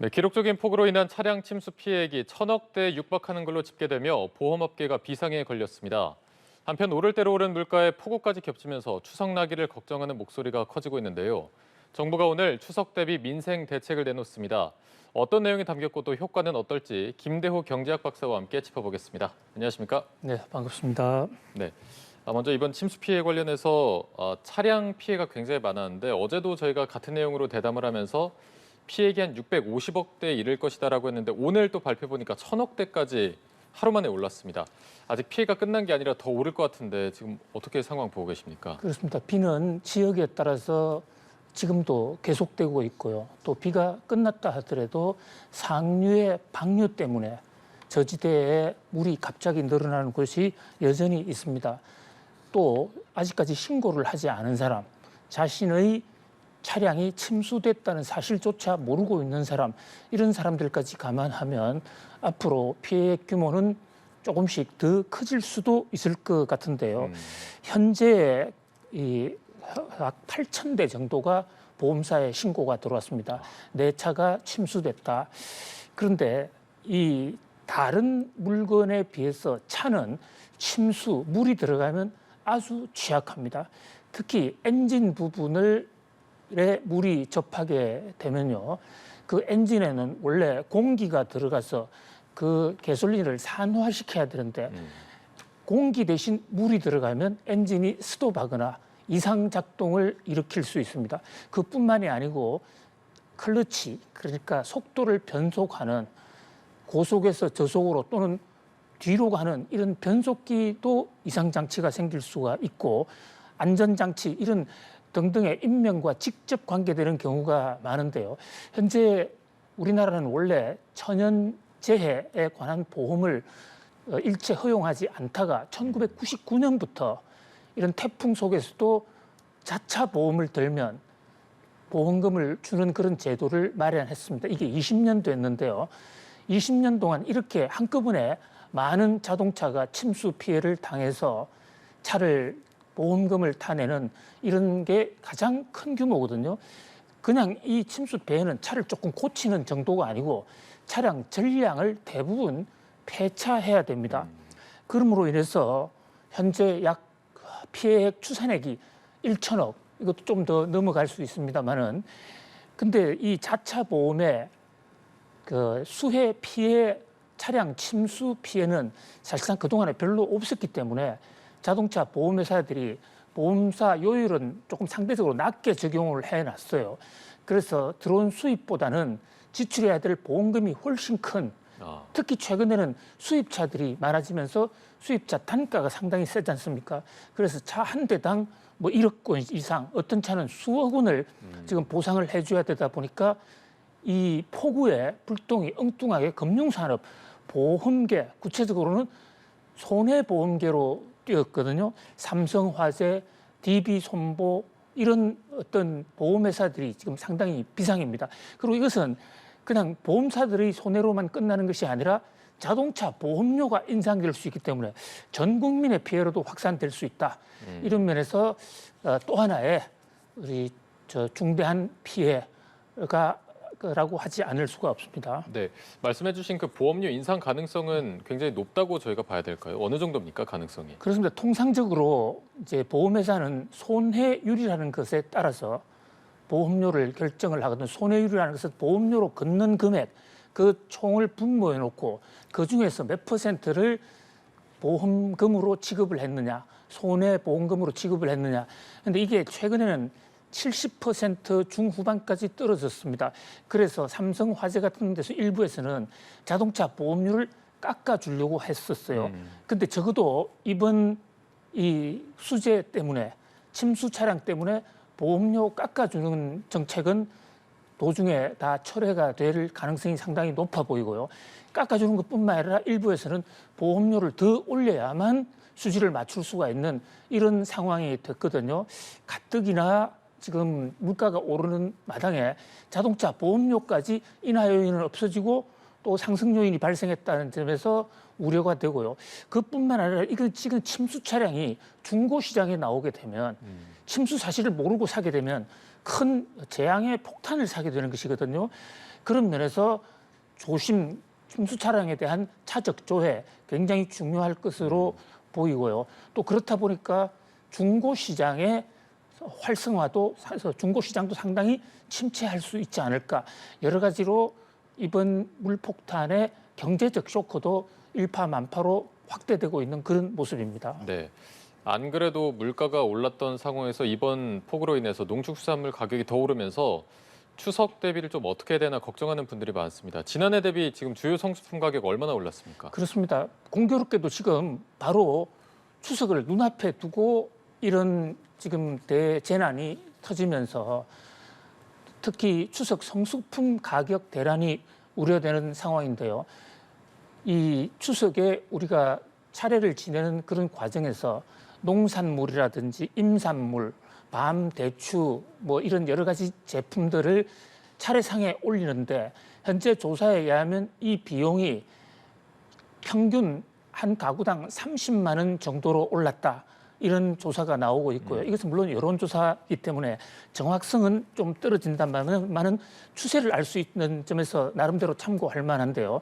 네, 기록적인 폭우로 인한 차량 침수 피해액이 1,000억대에 육박하는 걸로 집계되며 보험업계가 비상에 걸렸습니다. 한편 오를 대로 오른 물가에 폭우까지 겹치면서 추석 나기를 걱정하는 목소리가 커지고 있는데요. 정부가 오늘 추석 대비 민생 대책을 내놓습니다. 어떤 내용이 담겼고 또 효과는 어떨지 김대호 경제학 박사와 함께 짚어보겠습니다. 안녕하십니까? 네, 반갑습니다. 네. 먼저 이번 침수 피해 관련해서 차량 피해가 굉장히 많았는데 어제도 저희가 같은 내용으로 대담을 하면서 피해액이 한 650억대에 이를 것이다라고 했는데 오늘 또 발표 보니까 1,000억대까지 하루 만에 올랐습니다. 아직 피해가 끝난 게 아니라 더 오를 것 같은데 지금 어떻게 상황 보고 계십니까? 그렇습니다. 비는 지역에 따라서 지금도 계속되고 있고요. 또 비가 끝났다 하더라도 상류의 방류 때문에 저지대에 물이 갑자기 늘어나는 곳이 여전히 있습니다. 또 아직까지 신고를 하지 않은 사람, 자신의 차량이 침수됐다는 사실조차 모르고 있는 사람, 이런 사람들까지 감안하면 앞으로 피해 규모는 조금씩 더 커질 수도 있을 것 같은데요. 현재 약 8,000대 정도가 보험사에 신고가 들어왔습니다. 내 차가 침수됐다. 그런데 이 다른 물건에 비해서 차는 침수, 물이 들어가면 아주 취약합니다. 특히 엔진 부분을 물이 접하게 되면요, 그 엔진에는 원래 공기가 들어가서 그 가솔린을 산화시켜야 되는데 공기 대신 물이 들어가면 엔진이 스톱하거나 이상 작동을 일으킬 수 있습니다. 그뿐만이 아니고 클러치, 그러니까 속도를 변속하는 고속에서 저속으로 또는 뒤로 가는 이런 변속기도 이상 장치가 생길 수가 있고, 안전장치 이런 등등의 인명과 직접 관계되는 경우가 많은데요. 현재 우리나라는 원래 천연재해에 관한 보험을 일체 허용하지 않다가 1999년부터 이런 태풍 속에서도 자차 보험을 들면 보험금을 주는 그런 제도를 마련했습니다. 이게 20년 됐는데요. 20년 동안 이렇게 한꺼번에 많은 자동차가 침수 피해를 당해서 차를 보험금을 타내는 이런 게 가장 큰 규모거든요. 그냥 이 침수 피해는 차를 조금 고치는 정도가 아니고 차량 전량을 대부분 폐차해야 됩니다. 그러므로 인해서 현재 약 피해액 추산액이 1,000억, 이것도 좀 더 넘어갈 수 있습니다만은, 근데 이 자차 보험에 그 수해 피해, 차량 침수 피해는 사실상 그동안에 별로 없었기 때문에 자동차 보험회사들이 보험사 요율은 조금 상대적으로 낮게 적용을 해놨어요. 그래서 들어온 수입보다는 지출해야 될 보험금이 훨씬 큰, 특히 최근에는 수입차들이 많아지면서 수입차 단가가 상당히 세지 않습니까? 그래서 차 한 대당 뭐 1억 원 이상, 어떤 차는 수억 원을 지금 보상을 해줘야 되다 보니까 이 폭우에 불똥이 엉뚱하게 금융산업, 보험계, 구체적으로는 손해보험계로 뛰었거든요. 삼성화재, DB손보 이런 어떤 보험회사들이 지금 상당히 비상입니다. 그리고 이것은 그냥 보험사들의 손해로만 끝나는 것이 아니라 자동차 보험료가 인상될 수 있기 때문에 전 국민의 피해로도 확산될 수 있다. 이런 면에서 또 하나의 우리 중대한 피해가 라고 하지 않을 수가 없습니다. 네, 말씀해주신 그 보험료 인상 가능성은 굉장히 높다고 저희가 봐야 될까요? 어느 정도입니까, 가능성이? 그렇습니다. 통상적으로 이제 보험회사는 손해율이라는 것에 따라서 보험료를 결정을 하거든요. 손해율이라는 것은 보험료로 걷는 금액, 그 총을 분모해 놓고 그 중에서 몇 퍼센트를 보험금으로 지급을 했느냐, 손해보험금으로 지급을 했느냐. 근데 이게 최근에는 70% 중후반까지 떨어졌습니다. 그래서 삼성화재 같은 데서 일부에서는 자동차 보험료를 깎아주려고 했었어요. 근데 적어도 이번 이 수재 때문에, 침수 차량 때문에 보험료 깎아주는 정책은 도중에 다 철회가 될 가능성이 상당히 높아 보이고요. 깎아주는 것뿐만 아니라 일부에서는 보험료를 더 올려야만 수지를 맞출 수가 있는 이런 상황이 됐거든요. 가뜩이나 지금 물가가 오르는 마당에 자동차 보험료까지 인하 요인은 없어지고 또 상승 요인이 발생했다는 점에서 우려가 되고요. 그뿐만 아니라 이거 지금 침수 차량이 중고 시장에 나오게 되면 침수 사실을 모르고 사게 되면 큰 재앙의 폭탄을 사게 되는 것이거든요. 그런 면에서 침수 차량에 대한 차적 조회 굉장히 중요할 것으로 보이고요. 또 그렇다 보니까 중고 시장의 활성화도 중고 시장도 상당히 침체할 수 있지 않을까. 여러 가지로 이번 물폭탄의 경제적 쇼크도 일파만파로 확대되고 있는 그런 모습입니다. 네. 안 그래도 물가가 올랐던 상황에서 이번 폭우로 인해서 농축수산물 가격이 더 오르면서 추석 대비를 좀 어떻게 해야 되나 걱정하는 분들이 많습니다. 지난해 대비 지금 주요 성수품 가격 얼마나 올랐습니까? 그렇습니다. 공교롭게도 지금 바로 추석을 눈앞에 두고 이런 지금 대재난이 터지면서 특히 추석 성수품 가격 대란이 우려되는 상황인데요. 이 추석에 우리가 차례를 지내는 그런 과정에서 농산물이라든지 임산물, 밤, 대추 뭐 이런 여러 가지 제품들을 차례상에 올리는데 현재 조사에 의하면 이 비용이 평균 한 가구당 30만 원 정도로 올랐다. 이런 조사가 나오고 있고요. 이것은 물론 여론조사이기 때문에 정확성은 좀 떨어진다만은 추세를 알 수 있는 점에서 나름대로 참고할 만한데요.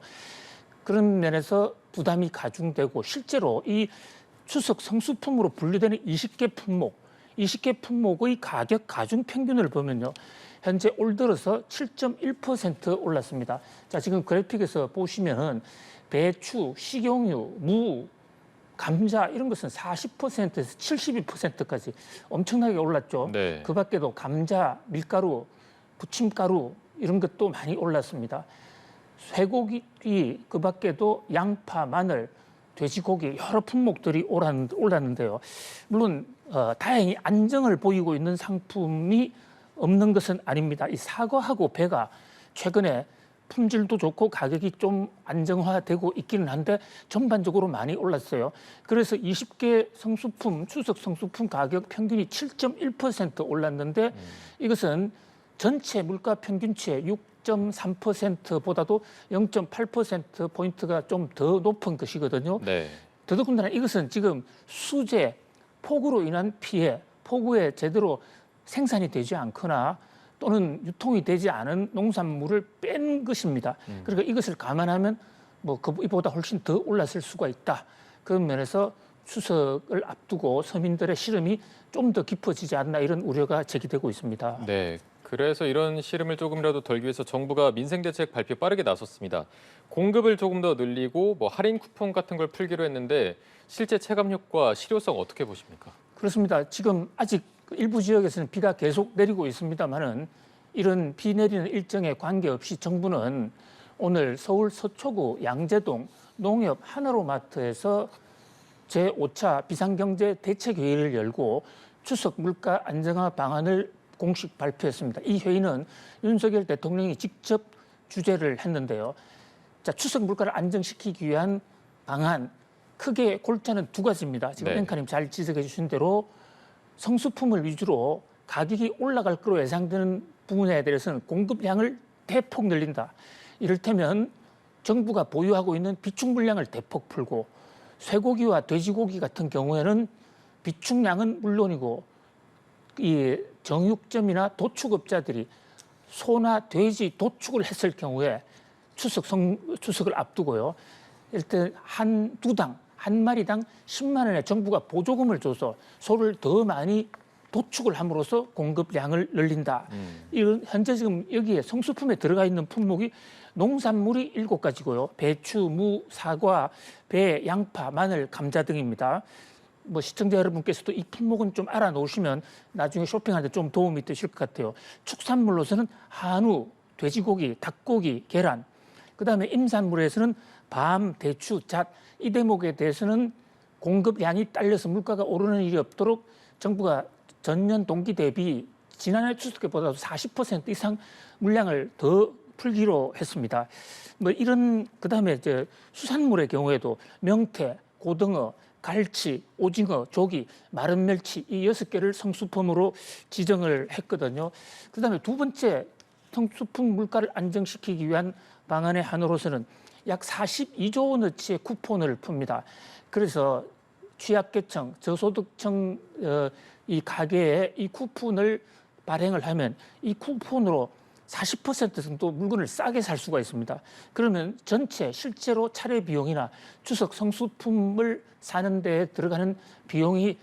그런 면에서 부담이 가중되고 실제로 이 추석 성수품으로 분류되는 20개 품목의 가격 가중 평균을 보면요. 현재 올 들어서 7.1% 올랐습니다. 자, 지금 그래픽에서 보시면은 배추, 식용유, 무, 감자 이런 것은 40%에서 72%까지 엄청나게 올랐죠. 네. 그 밖에도 감자, 밀가루, 부침가루 이런 것도 많이 올랐습니다. 쇠고기 그 밖에도 양파, 마늘, 돼지고기 여러 품목들이 올랐는데요. 물론 다행히 안정을 보이고 있는 상품이 없는 것은 아닙니다. 이 사과하고 배가 최근에 품질도 좋고 가격이 좀 안정화되고 있기는 한데 전반적으로 많이 올랐어요. 그래서 20개 성수품, 추석 성수품 가격 평균이 7.1% 올랐는데 이것은 전체 물가 평균치의 6.3%보다도 0.8%포인트가 좀 더 높은 것이거든요. 네. 더더군다나 이것은 지금 수재, 폭우로 인한 피해, 폭우에 제대로 생산이 되지 않거나 또는 유통이 되지 않은 농산물을 뺀 것입니다. 그러니까 이것을 감안하면 뭐 그보다 훨씬 더 올랐을 수가 있다. 그런 면에서 추석을 앞두고 서민들의 시름이 좀 더 깊어지지 않나 이런 우려가 제기되고 있습니다. 네. 그래서 이런 시름을 조금이라도 덜기 위해서 정부가 민생대책 발표 빠르게 나섰습니다. 공급을 조금 더 늘리고 뭐 할인 쿠폰 같은 걸 풀기로 했는데 실제 체감 효과, 실효성 어떻게 보십니까? 그렇습니다. 지금 아직 일부 지역에서는 비가 계속 내리고 있습니다만은 이런 비 내리는 일정에 관계없이 정부는 오늘 서울 서초구 양재동 농협 하나로마트에서 제5차 비상경제 대책회의를 열고 추석 물가 안정화 방안을 공식 발표했습니다. 이 회의는 윤석열 대통령이 직접 주재를 했는데요. 자, 추석 물가를 안정시키기 위한 방안 크게 골자는 두 가지입니다. 지금 네. 앵커님 잘 지적해 주신 대로 성수품을 위주로 가격이 올라갈 것으로 예상되는 부분에 대해서는 공급량을 대폭 늘린다. 이를테면 정부가 보유하고 있는 비축 물량을 대폭 풀고 쇠고기와 돼지고기 같은 경우에는 비축량은 물론이고 이 정육점이나 도축업자들이 소나 돼지 도축을 했을 경우에 추석을 앞두고요. 일단 한 마리당 10만 원의 정부가 보조금을 줘서 소를 더 많이 도축을 함으로써 공급량을 늘린다. 이런 현재 지금 여기에 성수품에 들어가 있는 품목이 농산물이 7가지고요. 배추, 무, 사과, 배, 양파, 마늘, 감자 등입니다. 뭐 시청자 여러분께서도 이 품목은 좀 알아놓으시면 나중에 쇼핑할 때 좀 도움이 되실 것 같아요. 축산물로서는 한우, 돼지고기, 닭고기, 계란. 그다음에 임산물에서는 밤, 대추, 잣. 이 대목에 대해서는 공급량이 딸려서 물가가 오르는 일이 없도록 정부가 전년 동기 대비 지난해 추석 때보다도 40% 이상 물량을 더 풀기로 했습니다. 뭐 이런 그다음에 이제 수산물의 경우에도 명태, 고등어, 갈치, 오징어, 조기, 마른 멸치 이 6개를 성수품으로 지정을 했거든요. 그다음에 두 번째 성수품 물가를 안정시키기 위한 방안의 하나로서는 약 42조 원어치의 쿠폰을 풉니다. 그래서 취약계층, 저소득층 이 가게에 이 쿠폰을 발행을 하면 이 쿠폰으로 40% 정도 물건을 싸게 살 수가 있습니다. 그러면 전체 실제로 차례 비용이나 추석 성수품을 사는 데 들어가는 비용이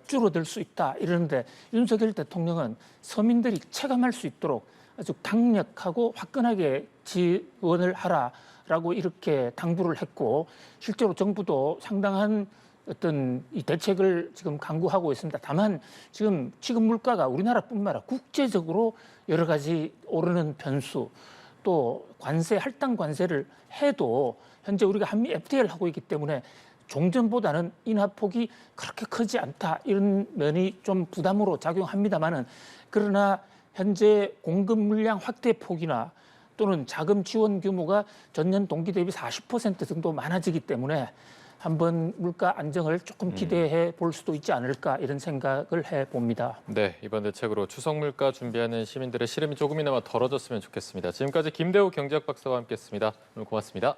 줄어들 수 있다 이러는데 윤석열 대통령은 서민들이 체감할 수 있도록 아주 강력하고 화끈하게 지원을 하라라고 이렇게 당부를 했고 실제로 정부도 상당한 어떤 이 대책을 지금 강구하고 있습니다. 다만 지금 물가가 우리나라뿐만 아니라 국제적으로 여러 가지 오르는 변수 또 관세 할당 관세를 해도 현재 우리가 한미 FTA를 하고 있기 때문에 종전보다는 인하폭이 그렇게 크지 않다 이런 면이 좀 부담으로 작용합니다만은 그러나 현재 공급 물량 확대 폭이나 또는 자금 지원 규모가 전년 동기 대비 40% 정도 많아지기 때문에 한번 물가 안정을 조금 기대해 볼 수도 있지 않을까 이런 생각을 해봅니다. 네, 이번 대책으로 추석 물가 준비하는 시민들의 시름이 조금이나마 덜어졌으면 좋겠습니다. 지금까지 김대우 경제학 박사와 함께했습니다. 오늘 고맙습니다.